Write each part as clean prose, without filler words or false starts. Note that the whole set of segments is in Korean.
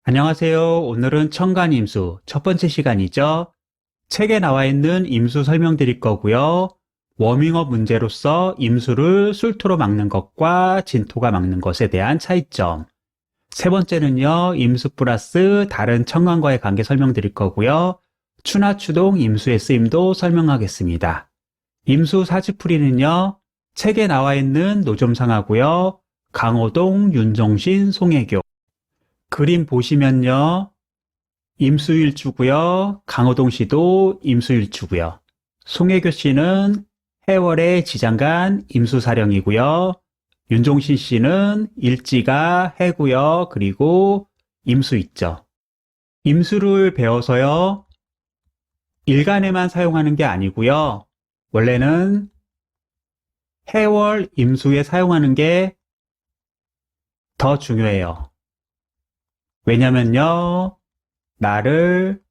안녕하세요. 오늘은 청간임수 첫 번째 시간이죠. 책에 나와 있는 임수 설명드릴 거고요. 워밍업 문제로서 임수를 술토로 막는 것과 진토가 막는 것에 대한 차이점. 세 번째는요, 임수 플러스 다른 청간과의 관계 설명드릴 거고요. 추나 추동 임수의 쓰임도 설명하겠습니다. 임수 사지풀이는요, 책에 나와 있는 노점상하고요. 강호동, 윤종신, 송혜교. 그림 보시면요. 임수일주고요. 강호동 씨도 임수일주고요. 송혜교 씨는 해월의 지장간 임수사령이고요. 윤종신 씨는 일지가 해고요. 그리고 임수 있죠. 임수를 배워서요. 일간에만 사용하는 게 아니고요. 원래는 해월 임수에 사용하는 게 더 중요해요. 왜냐면요. 나를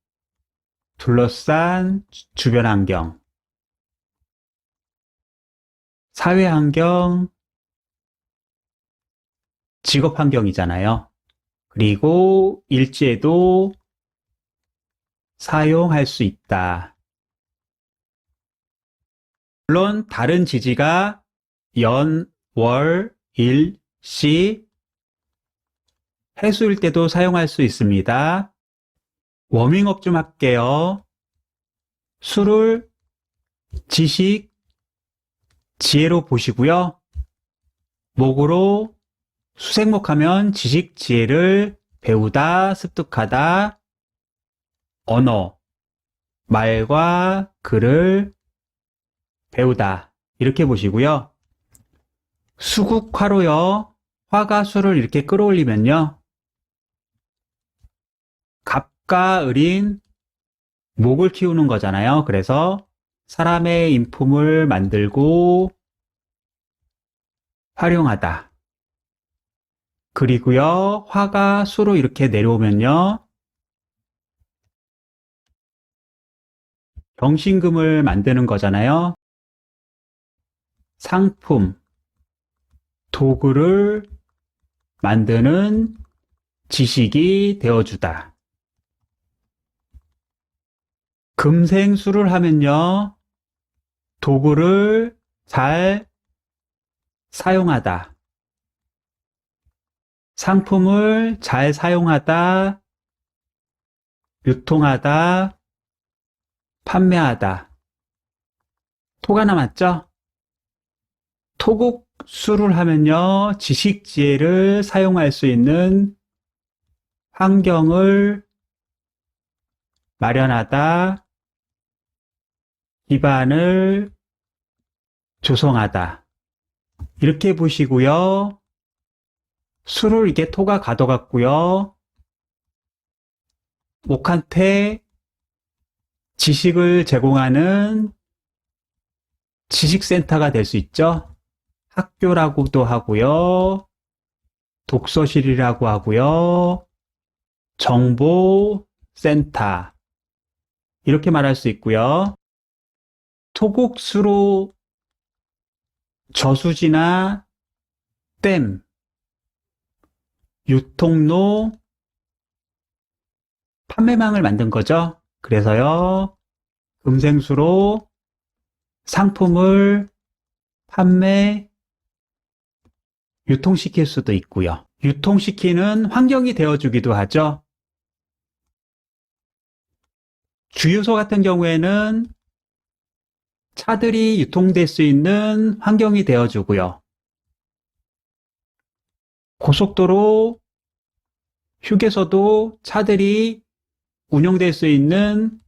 둘러싼 주변 환경, 사회 환경, 직업 환경이잖아요. 그리고 일지에도 사용할 수 있다. 물론 다른 지지가 연, 월, 일, 시, 해수일 때도 사용할 수 있습니다. 워밍업 좀 할게요. 수를 지식, 지혜로 보시고요. 목으로 수생목 하면 지식, 지혜를 배우다, 습득하다, 언어, 말과 글을 배우다 이렇게 보시고요. 수국화로요. 화가 수를 이렇게 끌어올리면요. 갑과 을인 목을 키우는 거잖아요. 그래서 사람의 인품을 만들고 활용하다. 그리고요. 화가 수로 이렇게 내려오면요. 경신금을 만드는 거잖아요. 상품, 도구를 만드는 지식이 되어주다. 금생수를 하면요. 도구를 잘 사용하다. 상품을 잘 사용하다. 유통하다. 판매하다. 토가 남았죠? 토국수를 하면요. 지식, 지혜를 사용할 수 있는 환경을 마련하다. 기반을 조성하다. 이렇게 보시고요. 수를 이렇게 토가 가둬갔고요. 목한테 지식을 제공하는 지식센터가 될 수 있죠. 학교라고도 하고요. 독서실이라고 하고요. 정보센터 이렇게 말할 수 있고요. 토국수로 저수지나 댐, 유통로, 판매망을 만든 거죠. 그래서요. 금생수로 상품을 판매, 유통시킬 수도 있고요. 유통시키는 환경이 되어주기도 하죠. 주유소 같은 경우에는 차들이 유통될 수 있는 환경이 되어주고요. 고속도로, 휴게소도 차들이 운영될 수 있는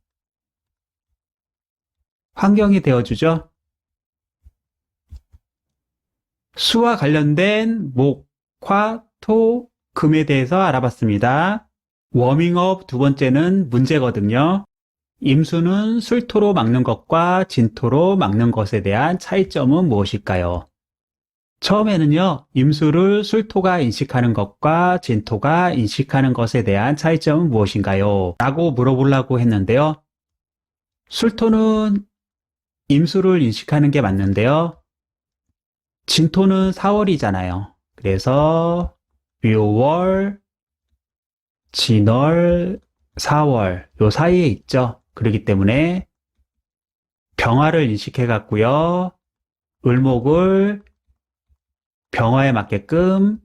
환경이 되어주죠. 수와 관련된 목, 화, 토, 금에 대해서 알아봤습니다. 워밍업 두 번째는 문제거든요. 임수는 술토로 막는 것과 진토로 막는 것에 대한 차이점은 무엇일까요? 처음에는요, 임수를 술토가 인식하는 것과 진토가 인식하는 것에 대한 차이점은 무엇인가요? 라고 물어보려고 했는데요. 술토는 임수를 인식하는 게 맞는데요. 진토는 4월이잖아요. 그래서 묘월, 진월, 4월 요 사이에 있죠. 그렇기 때문에 병화를 인식해 갖고요. 을목을 병화에 맞게끔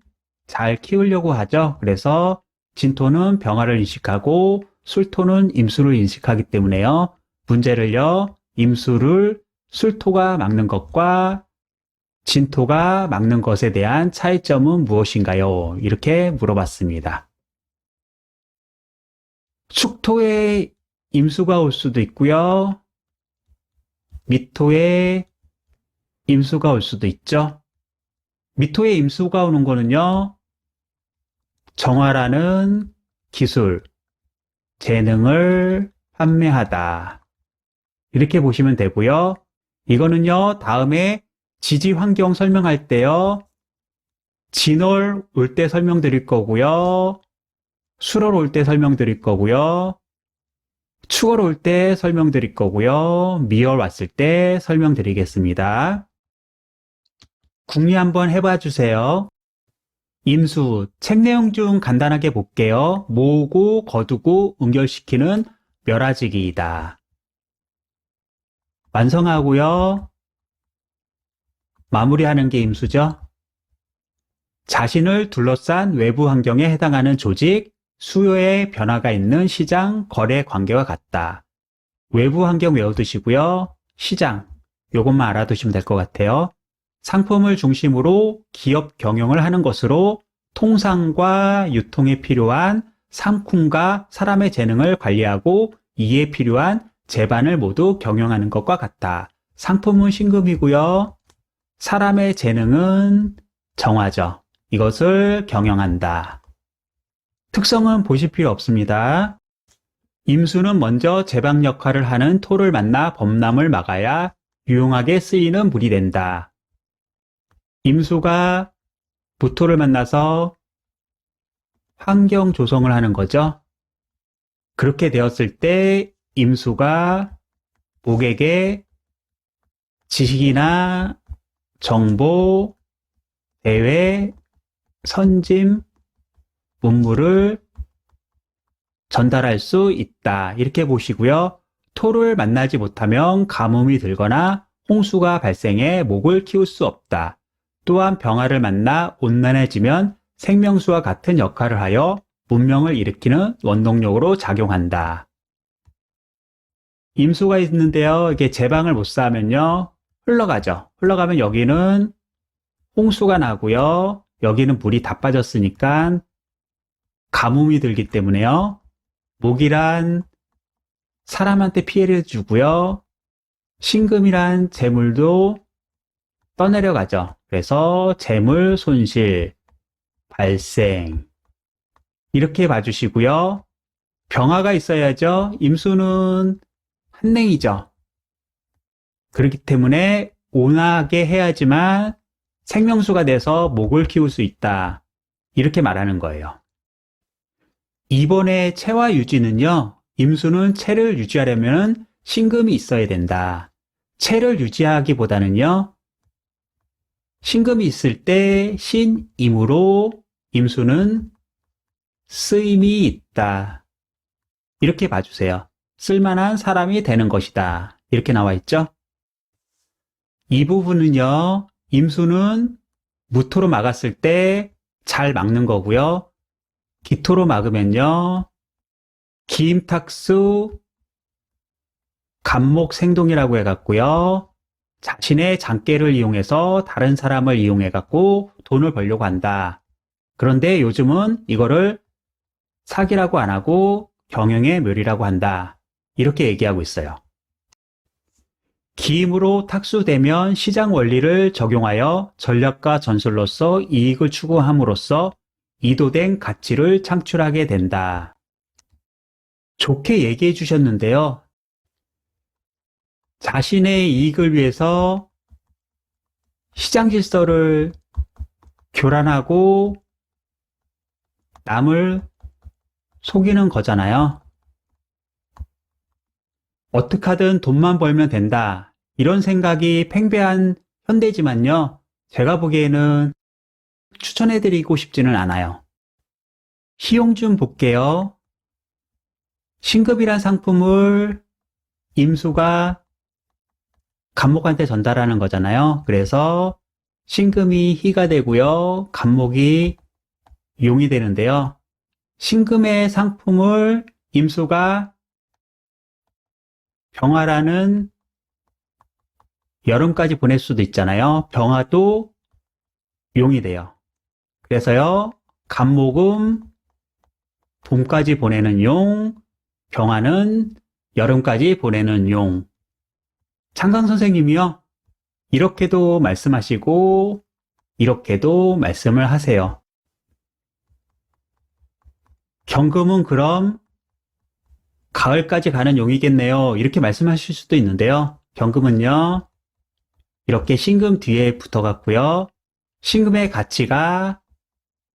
잘 키우려고 하죠. 그래서 진토는 병화를 인식하고 술토는 임수를 인식하기 때문에요. 문제를요. 임수를 술토가 막는 것과 진토가 막는 것에 대한 차이점은 무엇인가요? 이렇게 물어봤습니다. 축토에 임수가 올 수도 있고요. 미토에 임수가 올 수도 있죠. 미토에 임수가 오는 거는요. 정화라는 기술, 재능을 판매하다. 이렇게 보시면 되고요. 이거는요. 다음에 지지 환경 설명할 때요. 진월 올 때 설명드릴 거고요. 술월 올 때 설명드릴 거고요. 축월 올 때 설명드릴 거고요. 미월 왔을 때 설명드리겠습니다. 궁리 한번 해봐 주세요. 임수, 책 내용 중 간단하게 볼게요. 모으고 거두고 응결시키는 멸화지기이다. 완성하고요. 마무리하는 게 임수죠. 자신을 둘러싼 외부 환경에 해당하는 조직, 수요의 변화가 있는 시장, 거래 관계와 같다. 외부 환경 외워두시고요. 시장, 요것만 알아두시면 될 것 같아요. 상품을 중심으로 기업 경영을 하는 것으로 통상과 유통에 필요한 상품과 사람의 재능을 관리하고 이에 필요한 재반을 모두 경영하는 것과 같다. 상품은 신금이고요. 사람의 재능은 정화죠. 이것을 경영한다. 특성은 보실 필요 없습니다. 임수는 먼저 제방 역할을 하는 토를 만나 범람을 막아야 유용하게 쓰이는 물이 된다. 임수가 무토를 만나서 환경 조성을 하는 거죠. 그렇게 되었을 때 임수가 목에게 지식이나 정보, 대외, 선짐, 문물을 전달할 수 있다. 이렇게 보시고요. 토를 만나지 못하면 가뭄이 들거나 홍수가 발생해 목을 키울 수 없다. 또한 병화를 만나 온난해지면 생명수와 같은 역할을 하여 문명을 일으키는 원동력으로 작용한다. 임수가 있는데요. 이게 제방을 못 쌓으면요. 흘러가죠. 흘러가면 여기는 홍수가 나고요. 여기는 물이 다 빠졌으니까 가뭄이 들기 때문에요. 목이란 사람한테 피해를 주고요. 신금이란 재물도 떠내려가죠. 그래서 재물 손실, 발생 이렇게 봐주시고요. 병화가 있어야죠. 임수는 한냉이죠. 그렇기 때문에 온화하게 해야지만 생명수가 돼서 목을 키울 수 있다. 이렇게 말하는 거예요. 이번에 체화 유지는요. 임수는 체를 유지하려면 신금이 있어야 된다. 체를 유지하기보다는요. 신금이 있을 때 신임으로 임수는 쓰임이 있다. 이렇게 봐주세요. 쓸만한 사람이 되는 것이다. 이렇게 나와 있죠. 이 부분은요. 임수는 무토로 막았을 때 잘 막는 거고요. 기토로 막으면요. 기임탁수 간목생동이라고 해갖고요. 자신의 장깨를 이용해서 다른 사람을 이용해갖고 돈을 벌려고 한다. 그런데 요즘은 이거를 사기라고 안 하고 경영의 묘리라고 한다. 이렇게 얘기하고 있어요. 기임으로 탁수되면 시장 원리를 적용하여 전략과 전술로서 이익을 추구함으로써 이도된 가치를 창출하게 된다. 좋게 얘기해 주셨는데요. 자신의 이익을 위해서 시장 질서를 교란하고 남을 속이는 거잖아요. 어떻게 하든 돈만 벌면 된다. 이런 생각이 팽배한 현대지만요. 제가 보기에는 추천해드리고 싶지는 않아요. 시용 좀 볼게요. 신급이란 상품을 임수가 간목한테 전달하는 거잖아요. 그래서 신금이 희가 되고요. 간목이 용이 되는데요. 신금의 상품을 임수가 병화라는 여름까지 보낼 수도 있잖아요. 병화도 용이 돼요. 그래서요, 간목은 봄까지 보내는 용, 병화는 여름까지 보내는 용. 창강 선생님이요, 이렇게도 말씀하시고, 이렇게도 말씀을 하세요. 경금은 그럼 가을까지 가는 용이겠네요. 이렇게 말씀하실 수도 있는데요. 경금은요, 이렇게 신금 뒤에 붙어갖고요. 신금의 가치가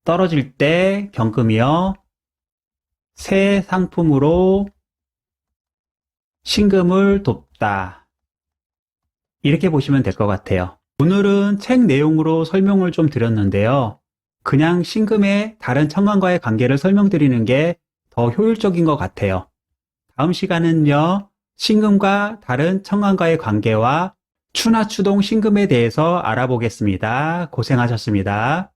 떨어질 때 경금이요, 새 상품으로 신금을 돕다. 이렇게 보시면 될 것 같아요. 오늘은 책 내용으로 설명을 좀 드렸는데요. 그냥 신금의 다른 천간과의 관계를 설명드리는 게 더 효율적인 것 같아요. 다음 시간은요, 신금과 다른 천간과의 관계와 추나 추동 신금에 대해서 알아보겠습니다. 고생하셨습니다.